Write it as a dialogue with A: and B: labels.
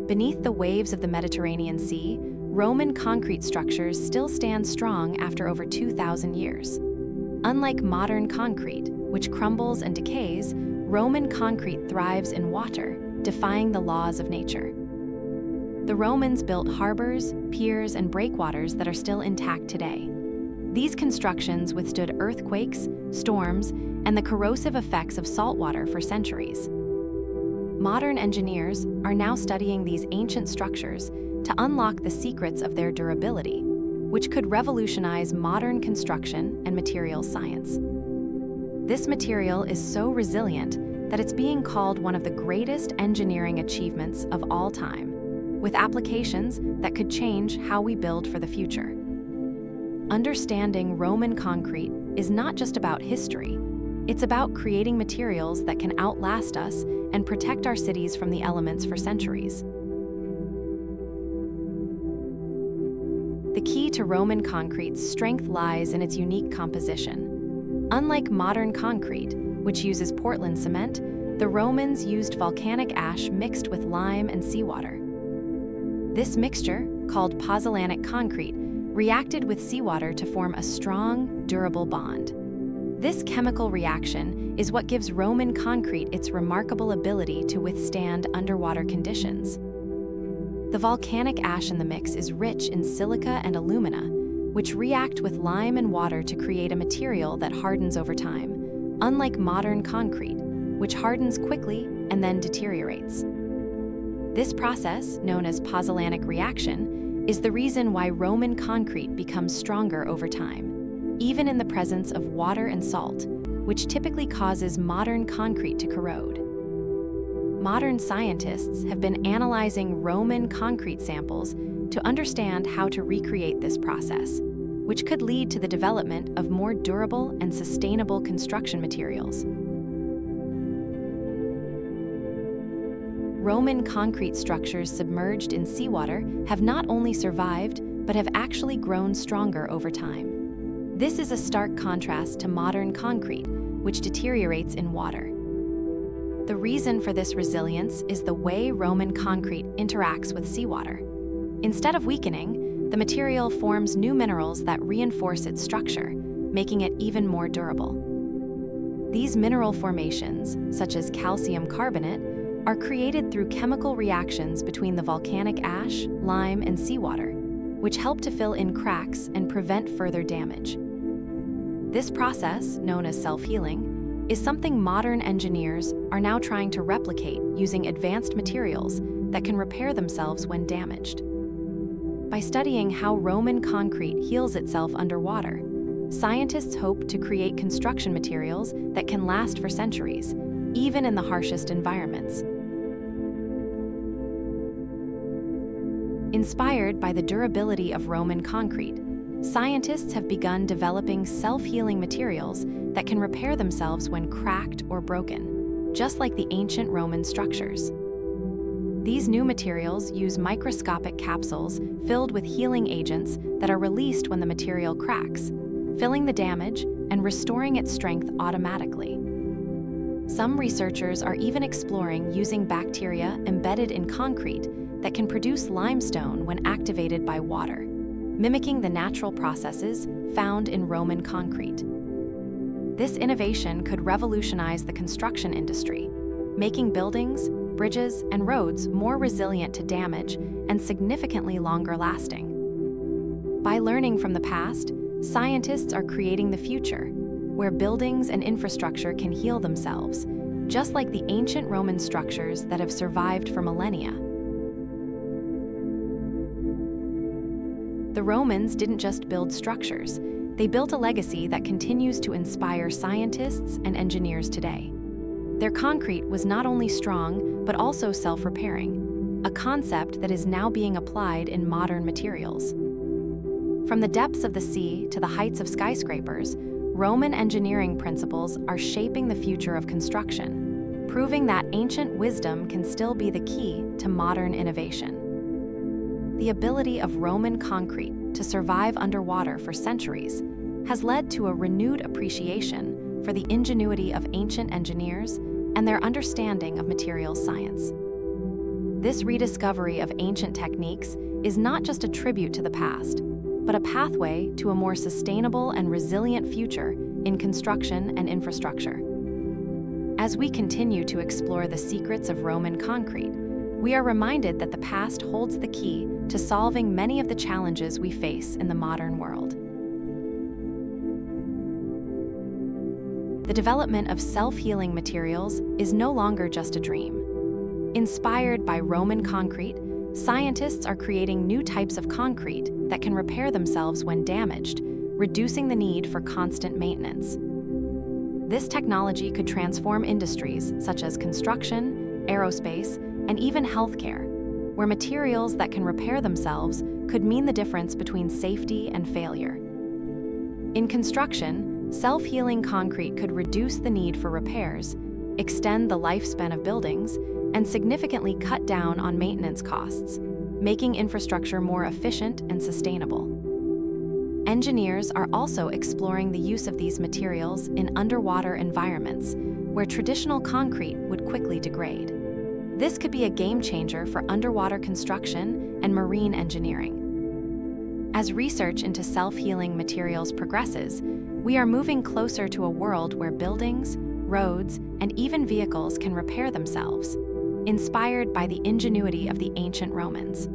A: Beneath the waves of the Mediterranean Sea, Roman concrete structures still stand strong after over 2,000 years. Unlike modern concrete, which crumbles and decays, Roman concrete thrives in water, defying the laws of nature. The Romans built harbors, piers, and breakwaters that are still intact today. These constructions withstood earthquakes, storms, and the corrosive effects of saltwater for centuries. Modern engineers are now studying these ancient structures to unlock the secrets of their durability, which could revolutionize modern construction and materials science. This material is so resilient that it's being called one of the greatest engineering achievements of all time, with applications that could change how we build for the future. Understanding Roman concrete is not just about history. It's about creating materials that can outlast us and protect our cities from the elements for centuries. The key to Roman concrete's strength lies in its unique composition. Unlike modern concrete, which uses Portland cement, the Romans used volcanic ash mixed with lime and seawater. This mixture, called pozzolanic concrete, reacted with seawater to form a strong, durable bond. This chemical reaction is what gives Roman concrete its remarkable ability to withstand underwater conditions. The volcanic ash in the mix is rich in silica and alumina, which react with lime and water to create a material that hardens over time, unlike modern concrete, which hardens quickly and then deteriorates. This process, known as pozzolanic reaction, is the reason why Roman concrete becomes stronger over time, even in the presence of water and salt, which typically causes modern concrete to corrode. Modern scientists have been analyzing Roman concrete samples to understand how to recreate this process, which could lead to the development of more durable and sustainable construction materials. Roman concrete structures submerged in seawater have not only survived, but have actually grown stronger over time. This is a stark contrast to modern concrete, which deteriorates in water. The reason for this resilience is the way Roman concrete interacts with seawater. Instead of weakening, the material forms new minerals that reinforce its structure, making it even more durable. These mineral formations, such as calcium carbonate, are created through chemical reactions between the volcanic ash, lime, and seawater, which help to fill in cracks and prevent further damage. This process, known as self-healing, is something modern engineers are now trying to replicate using advanced materials that can repair themselves when damaged. By studying how Roman concrete heals itself underwater, scientists hope to create construction materials that can last for centuries, even in the harshest environments. Inspired by the durability of Roman concrete, scientists have begun developing self-healing materials that can repair themselves when cracked or broken, just like the ancient Roman structures. These new materials use microscopic capsules filled with healing agents that are released when the material cracks, filling the damage and restoring its strength automatically. Some researchers are even exploring using bacteria embedded in concrete that can produce limestone when activated by water, mimicking the natural processes found in Roman concrete. This innovation could revolutionize the construction industry, making buildings, bridges, and roads more resilient to damage and significantly longer lasting. By learning from the past, scientists are creating the future, where buildings and infrastructure can heal themselves, just like the ancient Roman structures that have survived for millennia. The Romans didn't just build structures, they built a legacy that continues to inspire scientists and engineers today. Their concrete was not only strong, but also self-repairing, a concept that is now being applied in modern materials. From the depths of the sea to the heights of skyscrapers, Roman engineering principles are shaping the future of construction, proving that ancient wisdom can still be the key to modern innovation. The ability of Roman concrete to survive underwater for centuries has led to a renewed appreciation for the ingenuity of ancient engineers and their understanding of materials science. This rediscovery of ancient techniques is not just a tribute to the past, but a pathway to a more sustainable and resilient future in construction and infrastructure. As we continue to explore the secrets of Roman concrete, we are reminded that the past holds the key to solving many of the challenges we face in the modern world. The development of self-healing materials is no longer just a dream. Inspired by Roman concrete, scientists are creating new types of concrete that can repair themselves when damaged, reducing the need for constant maintenance. This technology could transform industries such as construction, aerospace, and even healthcare, where materials that can repair themselves could mean the difference between safety and failure. In construction, self-healing concrete could reduce the need for repairs, extend the lifespan of buildings, and significantly cut down on maintenance costs, making infrastructure more efficient and sustainable. Engineers are also exploring the use of these materials in underwater environments, where traditional concrete would quickly degrade. This could be a game changer for underwater construction and marine engineering. As research into self-healing materials progresses, we are moving closer to a world where buildings, roads, and even vehicles can repair themselves, inspired by the ingenuity of the ancient Romans.